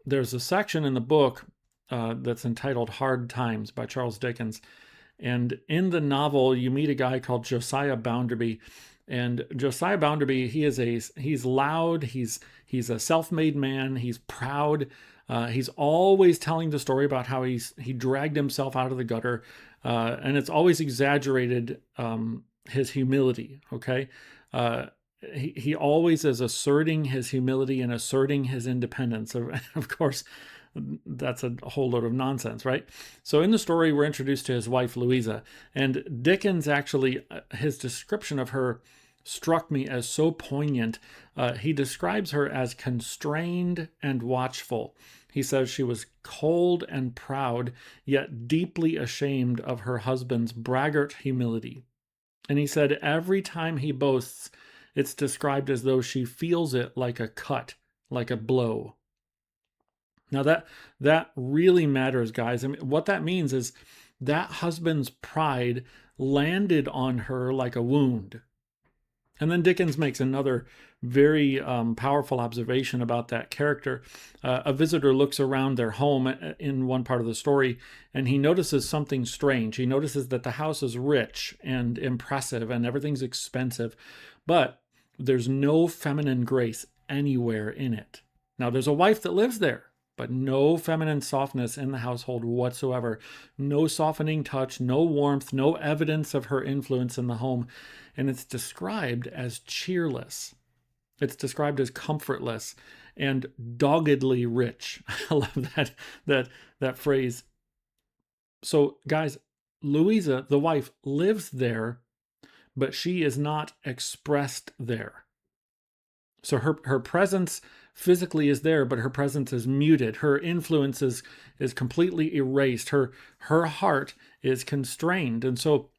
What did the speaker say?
there's a section in the book that's entitled Hard Times by Charles Dickens. And in the novel, you meet a guy called Josiah Bounderby. And Josiah Bounderby, he's loud, he's a self-made man, he's proud. He's always telling the story about how he dragged himself out of the gutter, and it's always exaggerated, his humility. Okay, he always is asserting his humility and asserting his independence. Of course, that's a whole load of nonsense, right? So in the story, we're introduced to his wife, Louisa, and Dickens actually, his description of her struck me as so poignant. He describes her as constrained and watchful. He says she was cold and proud, yet deeply ashamed of her husband's braggart humility. And he said every time he boasts, it's described as though she feels it like a cut, like a blow. Now that really matters, guys. I mean, what that means is that husband's pride landed on her like a wound. And then Dickens makes another very powerful observation about that character. A visitor looks around their home in one part of the story, and he notices something strange. He notices that the house is rich and impressive, and everything's expensive, but there's no feminine grace anywhere in it. Now, there's a wife that lives there, but no feminine softness in the household whatsoever. No softening touch, no warmth, no evidence of her influence in the home. And it's described as cheerless. It's described as comfortless and doggedly rich. I love that phrase. So, guys, Louisa, the wife, lives there, but she is not expressed there. So her presence physically is there, but her presence is muted. Her influence is completely erased. Her heart is constrained. And so